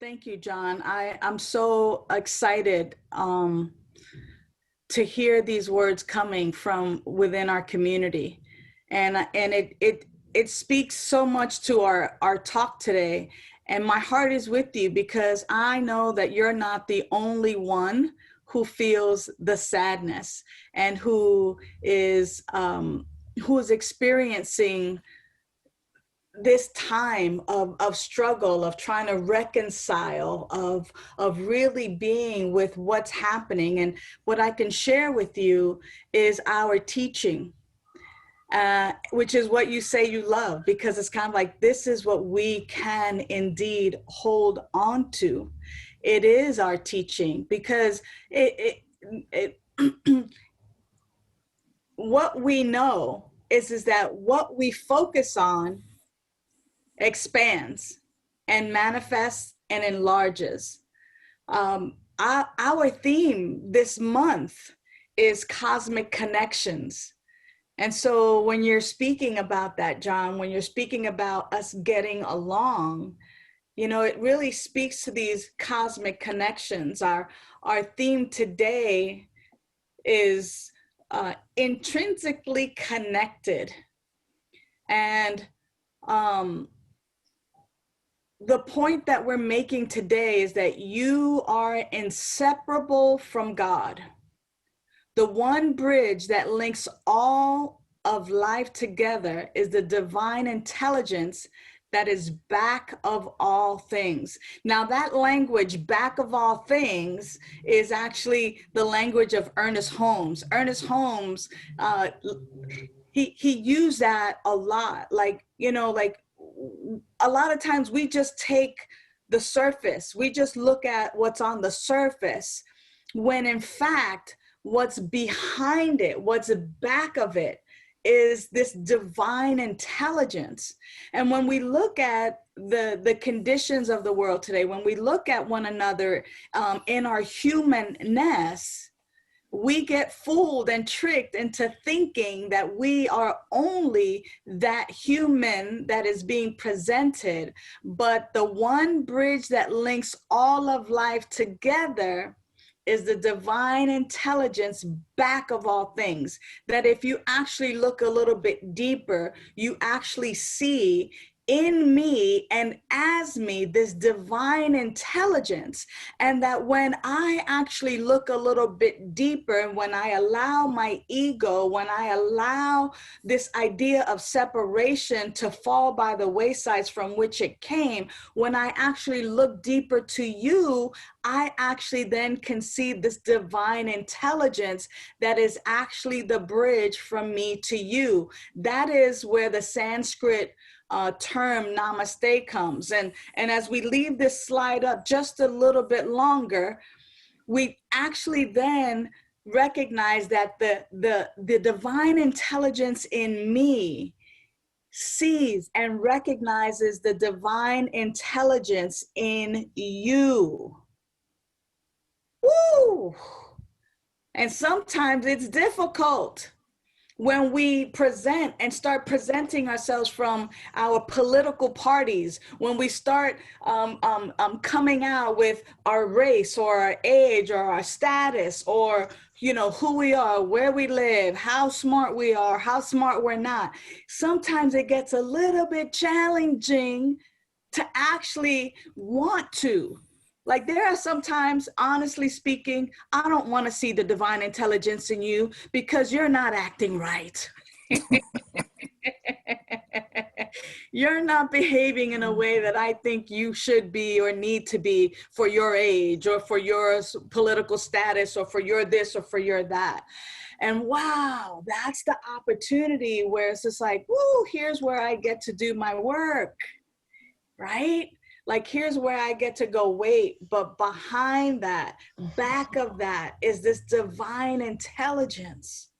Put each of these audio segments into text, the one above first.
Thank you, John. I'm so excited to hear these words coming from within our community. And it speaks so much to our talk today. And my heart is with you because I know that you're not the only one who feels the sadness and who is experiencing this time of struggle, of trying to reconcile, of really being with what's happening. And what I can share with you is our teaching, which is what you say you love, because it's kind of like, this is what we can indeed hold on to. It is our teaching, because what we know is that what we focus on expands and manifests and enlarges. Our theme this month is cosmic connections. And so when you're speaking about that, John, when you're speaking about us getting along, you know, it really speaks to these cosmic connections. Our theme today is intrinsically connected. And the point that we're making today is that you are inseparable from God. The one bridge that links all of life together is the divine intelligence that is back of all things. Now, that language, back of all things, is actually the language of Ernest Holmes. Ernest Holmes, he used that a lot. Like, you know, like, a lot of times we just take the surface. We just look at what's on the surface, when in fact, what's behind it, what's back of it, is this divine intelligence. And when we look at the conditions of the world today, when we look at one another in our humanness, we get fooled and tricked into thinking that we are only that human that is being presented. But the one bridge that links all of life together is the divine intelligence back of all things. That if you actually look a little bit deeper, you actually see in me and as me this divine intelligence. And that when I actually look a little bit deeper, and when I allow my ego, when I allow this idea of separation to fall by the waysides from which it came, when I actually look deeper to you, I actually then can see this divine intelligence that is actually the bridge from me to you. That is where the Sanskrit term namaste comes. And as we leave this slide up just a little bit longer, we actually then recognize that the divine intelligence in me sees and recognizes the divine intelligence in you. Woo! And sometimes it's difficult when we present and start presenting ourselves from our political parties, when we start coming out with our race or our age or our status, or, you know, who we are, where we live, how smart we are, how smart we're not. Sometimes it gets a little bit challenging to actually want to. Like, there are sometimes, honestly speaking, I don't want to see the divine intelligence in you because you're not acting right. You're not behaving in a way that I think you should be or need to be for your age or for your political status or for your this or for your that. And wow, that's the opportunity where it's just like, woo, here's where I get to do my work, right? Like, here's where I get to go, wait, but behind that, back of that, is this divine intelligence.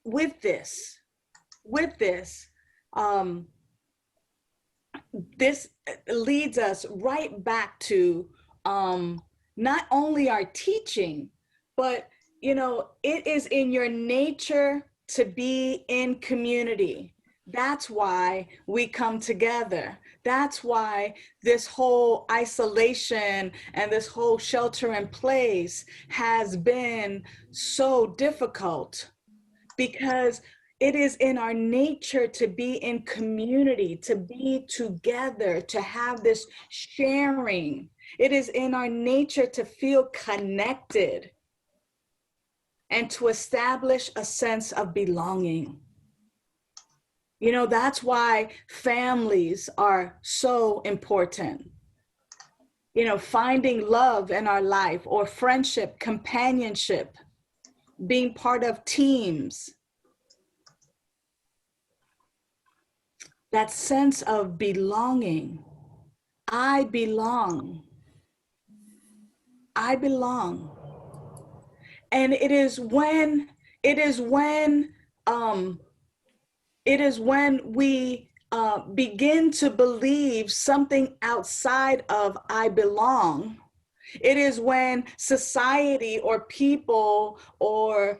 With this, this leads us right back to not only our teaching, but, you know, it is in your nature to be in community. That's why we come together. That's why this whole isolation and this whole shelter in place has been so difficult, because it is in our nature to be in community, to be together, to have this sharing. It is in our nature to feel connected and to establish a sense of belonging. You know, that's why families are so important. You know, finding love in our life, or friendship, companionship, being part of teams. That sense of belonging. I belong. I belong. And it is when we begin to believe something outside of I belong. It is when society or people or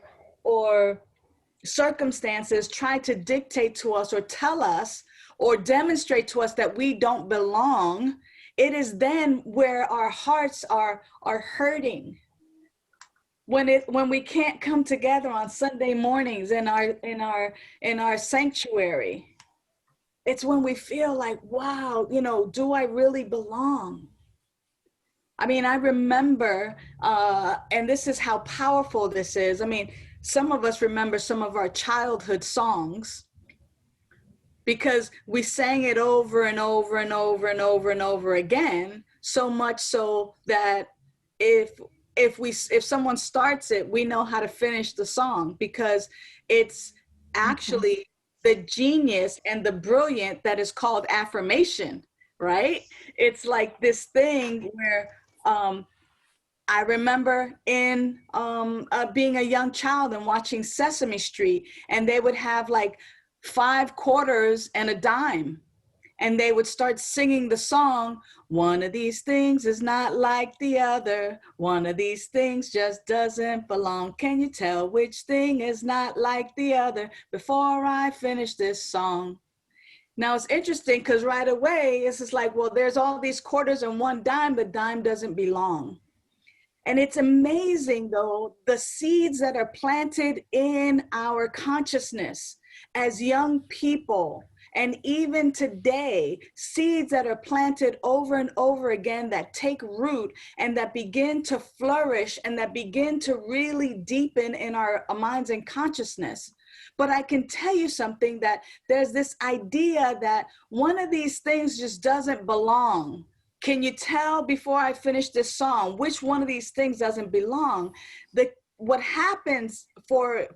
circumstances try to dictate to us or tell us or demonstrate to us that we don't belong. It is then where our hearts are hurting. When we can't come together on Sunday mornings in our sanctuary, it's when we feel like, wow, you know, do I really belong? I mean, I remember, and this is how powerful this is. I mean, some of us remember some of our childhood songs because we sang it over and over and over and over and over again, so much so that if someone starts it, we know how to finish the song, because it's actually the genius and the brilliant that is called affirmation, right? It's like this thing where I remember in being a young child and watching Sesame Street, and they would have like 5 quarters and a dime, and they would start singing the song, one of these things is not like the other, one of these things just doesn't belong. Can you tell which thing is not like the other before I finish this song? Now it's interesting because right away it's just like, well, there's all these quarters and 1 dime, the dime doesn't belong. And it's amazing, though, the seeds that are planted in our consciousness as young people, and even today, seeds that are planted over and over again that take root and that begin to flourish and that begin to really deepen in our minds and consciousness. But I can tell you something, that there's this idea that one of these things just doesn't belong. Can you tell before I finish this song which one of these things doesn't belong? What happens for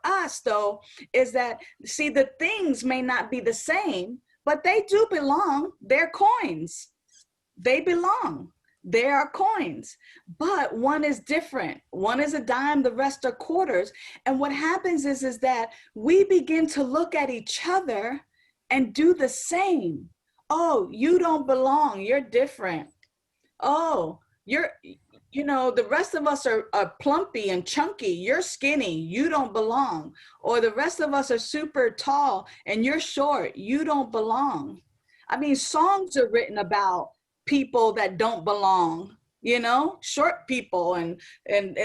us, though, is that, see, the things may not be the same, but they do belong. They're coins. They belong. They are coins. But one is different. One is a dime, the rest are quarters. And what happens is that we begin to look at each other and do the same. Oh, you don't belong. You're different. Oh, the rest of us are plumpy and chunky. You're skinny. You don't belong. Or the rest of us are super tall and you're short. You don't belong. I mean, songs are written about people that don't belong, short people and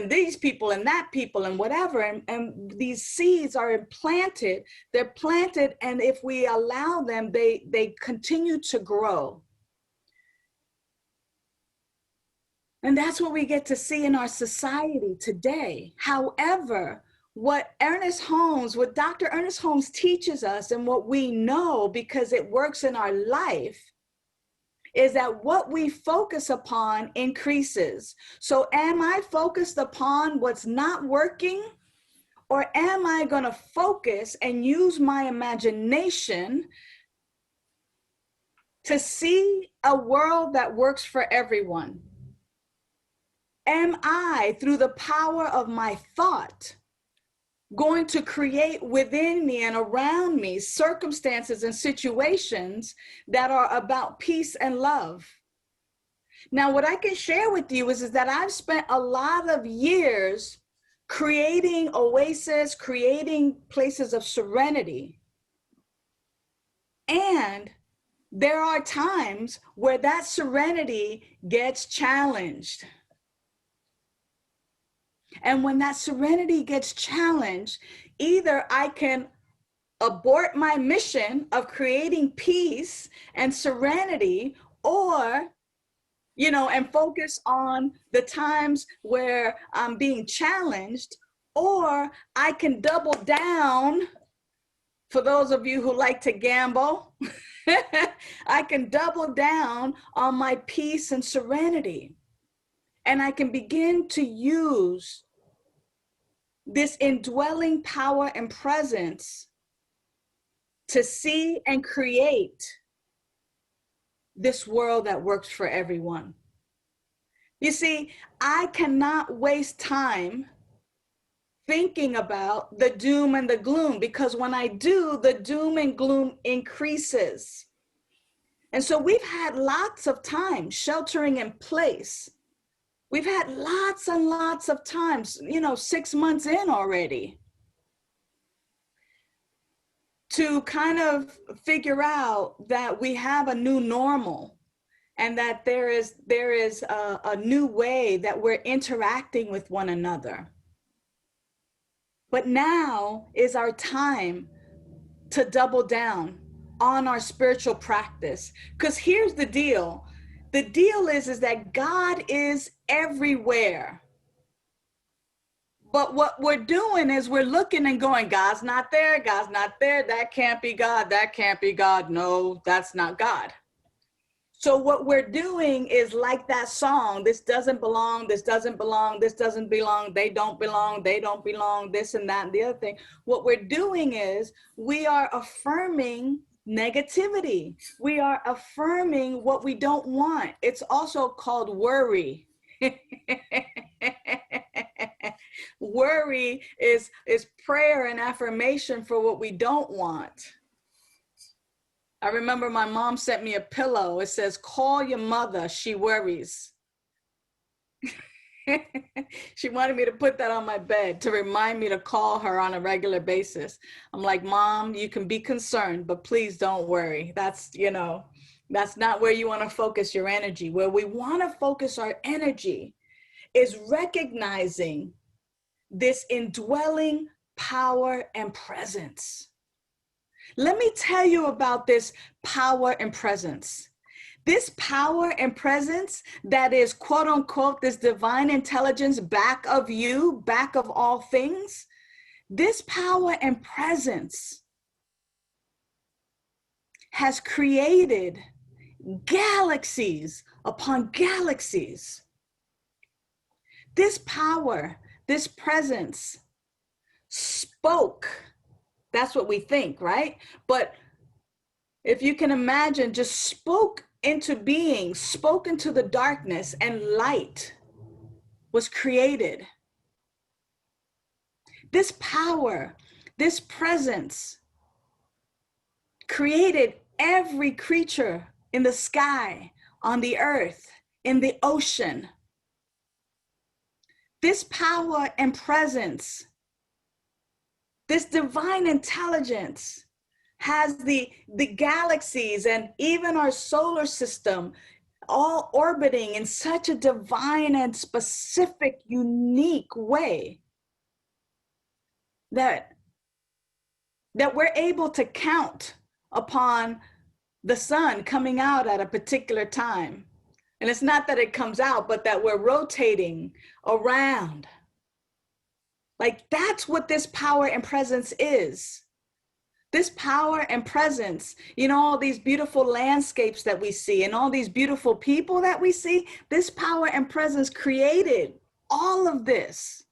these people and that people and whatever. And these seeds are implanted. They're planted. And if we allow them, they continue to grow. And that's what we get to see in our society today. However, what Dr. Ernest Holmes teaches us, and what we know because it works in our life, is that what we focus upon increases. So am I focused upon what's not working? Or am I going to focus and use my imagination to see a world that works for everyone? Am I, through the power of my thought, going to create within me and around me circumstances and situations that are about peace and love? Now, what I can share with you is that I've spent a lot of years creating oases, creating places of serenity And there are times where that serenity gets challenged. And when that serenity gets challenged, either I can abort my mission of creating peace and serenity, or, you know, and focus on the times where I'm being challenged, or I can double down. For those of you who like to gamble, I can double down on my peace and serenity. And I can begin to use this indwelling power and presence to see and create this world that works for everyone. You see, I cannot waste time thinking about the doom and the gloom, because when I do, the doom and gloom increases. And so we've had lots of time sheltering in place. We've had lots and lots of times, you know, 6 months in already, to kind of figure out that we have a new normal, and that there is a new way that we're interacting with one another. But now is our time to double down on our spiritual practice. Because here's the deal. The deal is that God is everywhere. But what we're doing is we're looking and going, God's not there, God's not there, that can't be God, that can't be God, no, that's not God. So what we're doing is like that song, this doesn't belong, this doesn't belong, this doesn't belong, they don't belong, this and that and the other thing. What we're doing is we are affirming negativity. We are affirming what we don't want. It's also called worry. Worry is prayer and affirmation for what we don't want. I remember my mom sent me a pillow. It says, call your mother, she worries. She wanted me to put that on my bed to remind me to call her on a regular basis. I'm like, Mom, you can be concerned, but please don't worry. That's, you know, that's not where you want to focus your energy. Where we want to focus our energy is recognizing this indwelling power and presence. Let me tell you about this power and presence. This power and presence that is, quote unquote, this divine intelligence back of you, back of all things. This power and presence has created galaxies upon galaxies. This power, this presence spoke. That's what we think, right? But if you can imagine, just spoke into being, spoke into the darkness, and light was created. This power, this presence created every creature in the sky, on the earth, in the ocean. This power and presence, this divine intelligence has the galaxies and even our solar system all orbiting in such a divine and specific, unique way that we're able to count upon the sun coming out at a particular time. And it's not that it comes out, but that we're rotating around. Like, that's what this power and presence is. This power and presence, you know, all these beautiful landscapes that we see and all these beautiful people that we see, this power and presence created all of this.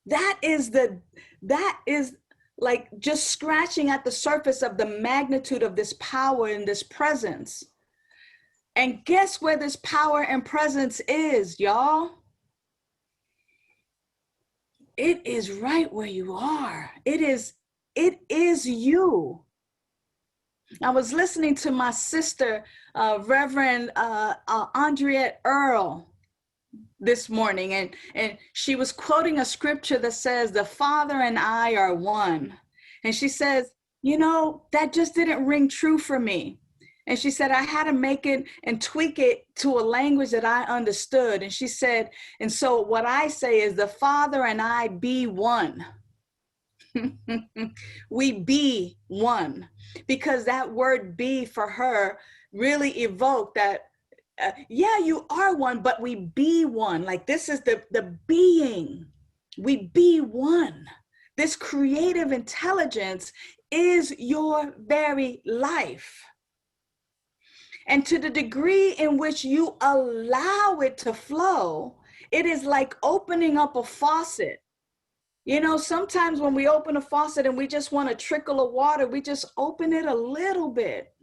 That is like just scratching at the surface of the magnitude of this power and this presence. And guess where this power and presence is, y'all? It is right where you are. It is you. I was listening to my sister, Reverend Andriette Earl, this morning, and she was quoting a scripture that says, the Father and I are one. And she says, you know, that just didn't ring true for me. And she said, I had to make it and tweak it to a language that I understood. And she said, and so what I say is, the Father and I be one. We be one, because that word be for her really evoked that, yeah, you are one, but we be one. Like, this is the being. We be one. This creative intelligence is your very life. And to the degree in which you allow it to flow, it is like opening up a faucet. You know, sometimes when we open a faucet and we just want a trickle of water, we just open it a little bit.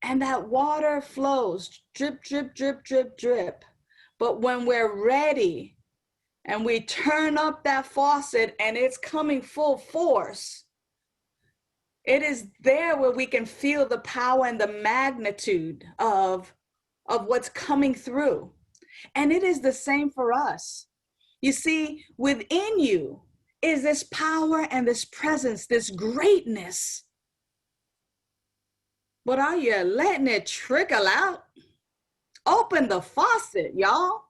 And that water flows, drip, drip, drip, drip, drip. But when we're ready and we turn up that faucet and it's coming full force, it is there where we can feel the power and the magnitude of what's coming through. And it is the same for us. You see, within you is this power and this presence, this greatness. But are you letting it trickle out? Open the faucet, y'all.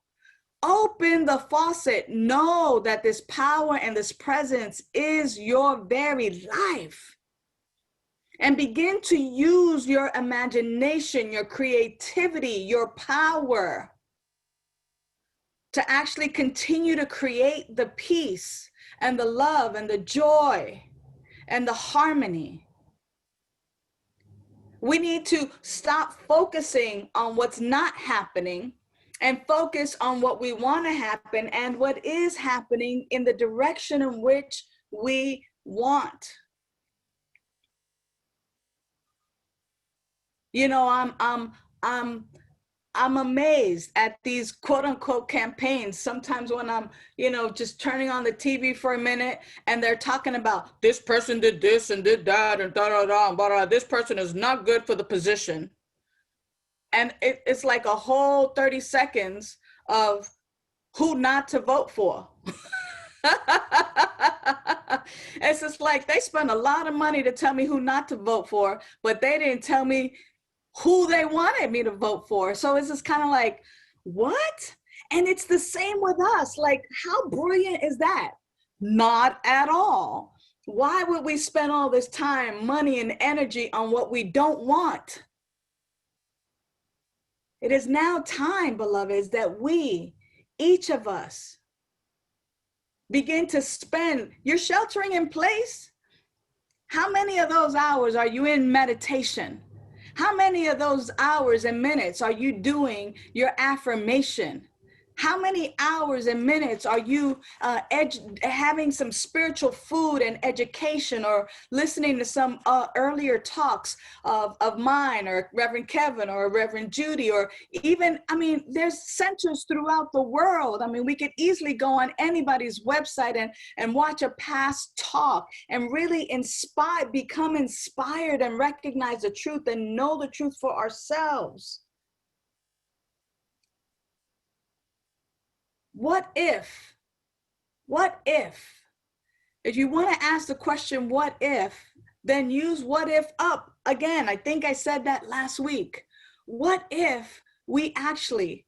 Open the faucet. Know that this power and this presence is your very life. And begin to use your imagination, your creativity, your power to actually continue to create the peace and the love and the joy and the harmony. We need to stop focusing on what's not happening and focus on what we want to happen and what is happening in the direction in which we want. You know, I'm amazed at these quote unquote campaigns. Sometimes when I'm, you know, just turning on the TV for a minute and they're talking about this person did this and did that and da da da, but this person is not good for the position. And it's like a whole 30 seconds of who not to vote for. It's just like they spent a lot of money to tell me who not to vote for, but they didn't tell me who they wanted me to vote for. So it's just kind of like, what? And it's the same with us. Like, how brilliant is that? Not at all. Why would we spend all this time, money, and energy on what we don't want? It is now time, beloveds, that we, each of us, begin to spend. You're sheltering in place. How many of those hours are you in meditation? How many of those hours and minutes are you doing your affirmation? How many hours and minutes are you having some spiritual food and education, or listening to some earlier talks of mine or Reverend Kevin or Reverend Judy, or even, I mean, there's centers throughout the world. I mean, we could easily go on anybody's website and watch a past talk and really become inspired and recognize the truth and know the truth for ourselves. What if, if you want to ask the question, what if, then use what if up again. I think I said that last week. What if we actually,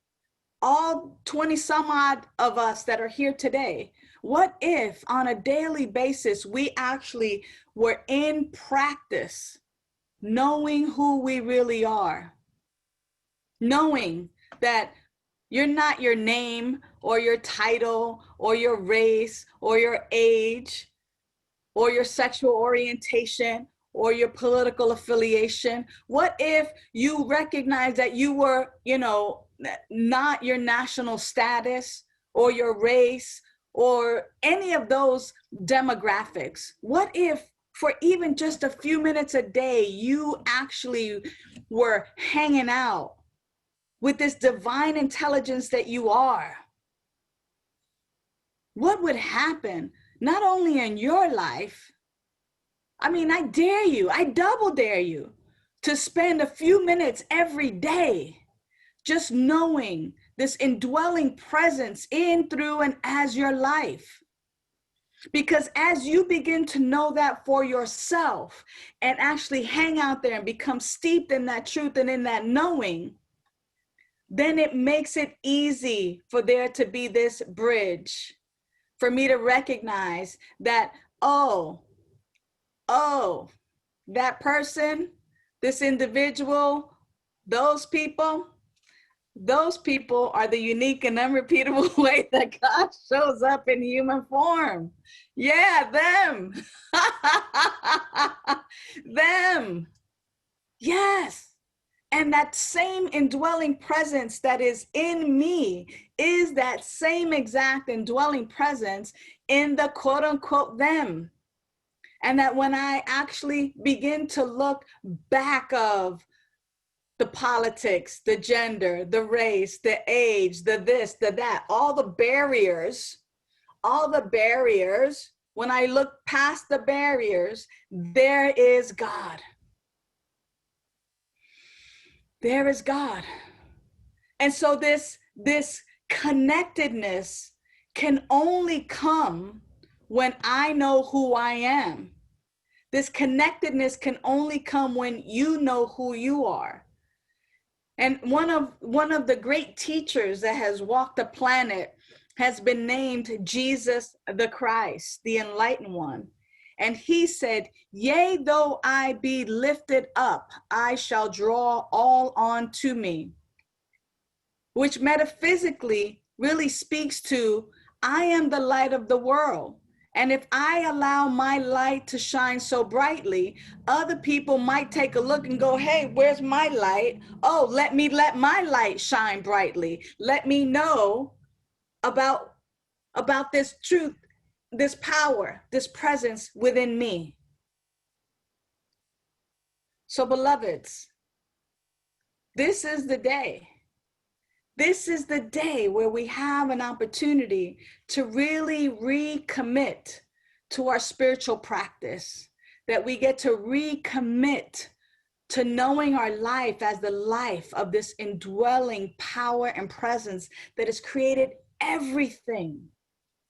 all 20 some odd of us that are here today, what if on a daily basis, we actually were in practice, knowing who we really are, knowing that you're not your name or your title or your race or your age or your sexual orientation or your political affiliation? What if you recognize that you were, you know, not your national status or your race or any of those demographics? What if for even just a few minutes a day, you actually were hanging out with this divine intelligence that you are? What would happen not only in your life? I mean, I dare you, I double dare you to spend a few minutes every day just knowing this indwelling presence in, through, and as your life. Because as you begin to know that for yourself and actually hang out there and become steeped in that truth and in that knowing, then it makes it easy for there to be this bridge, for me to recognize that, oh, that person, this individual, those people are the unique and unrepeatable way that God shows up in human form. Yeah, them. Them. Yes. And that same indwelling presence that is in me is that same exact indwelling presence in the quote unquote them. And that when I actually begin to look back of the politics, the gender, the race, the age, the this, the that, all the barriers, when I look past the barriers, there is God. There is God. And so this connectedness can only come when I know who I am. This connectedness can only come when you know who you are. And one of the great teachers that has walked the planet has been named Jesus the Christ, the enlightened one. And he said, yea, though I be lifted up, I shall draw all unto me, which metaphysically really speaks to, I am the light of the world. And if I allow my light to shine so brightly, other people might take a look and go, hey, where's my light? Oh, let my light shine brightly. Let me know about this truth, this power, this presence within me. So beloveds, this is the day. This is the day where we have an opportunity to really recommit to our spiritual practice, that we get to recommit to knowing our life as the life of this indwelling power and presence that has created everything.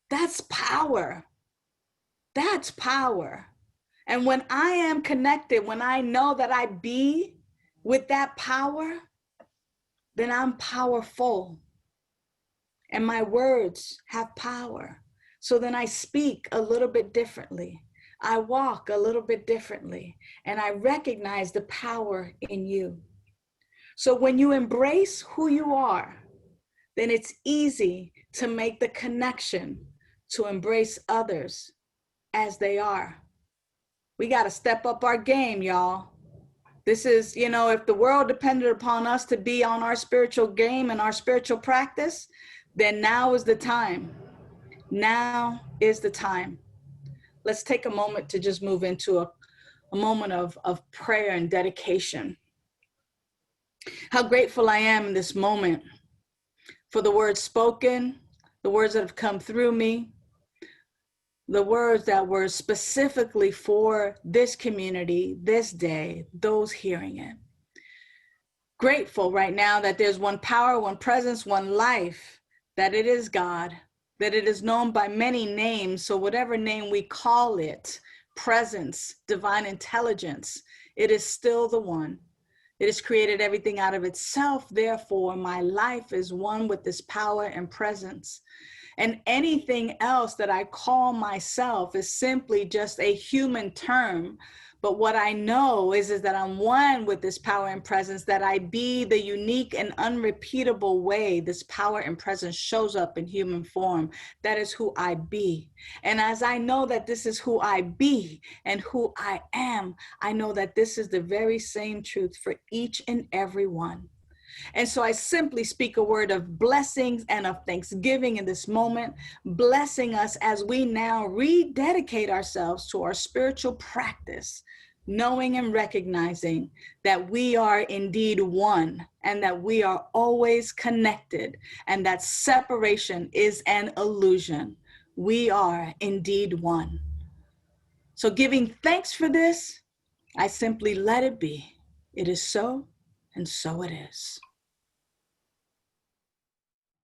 That's power. That's power. And when I am connected, when I know that I be with that power, then I'm powerful. And my words have power. So then I speak a little bit differently. I walk a little bit differently. And I recognize the power in you. So when you embrace who you are, then it's easy to make the connection to embrace others as they are. We got to step up our game, y'all. This is, if the world depended upon us to be on our spiritual game and our spiritual practice, then now is the time. Now is the time. Let's take a moment to just move into a moment of prayer and dedication. How grateful I am in this moment for the words spoken, the words that have come through me, the words that were specifically for this community, this day, those hearing it. Grateful right now that there's one power, one presence, one life, that it is God, that it is known by many names. So whatever name we call it, presence, divine intelligence, it is still the one. It has created everything out of itself. Therefore, my life is one with this power and presence. And anything else that I call myself is simply just a human term. But what I know is that I'm one with this power and presence, that I be the unique and unrepeatable way this power and presence shows up in human form. That is who I be. And as I know that this is who I be and who I am, I know that this is the very same truth for each and every one. And so I simply speak a word of blessings and of thanksgiving in this moment, blessing us as we now rededicate ourselves to our spiritual practice, knowing and recognizing that we are indeed one and that we are always connected and that separation is an illusion. We are indeed one. So giving thanks for this, I simply let it be. It is so, and so it is.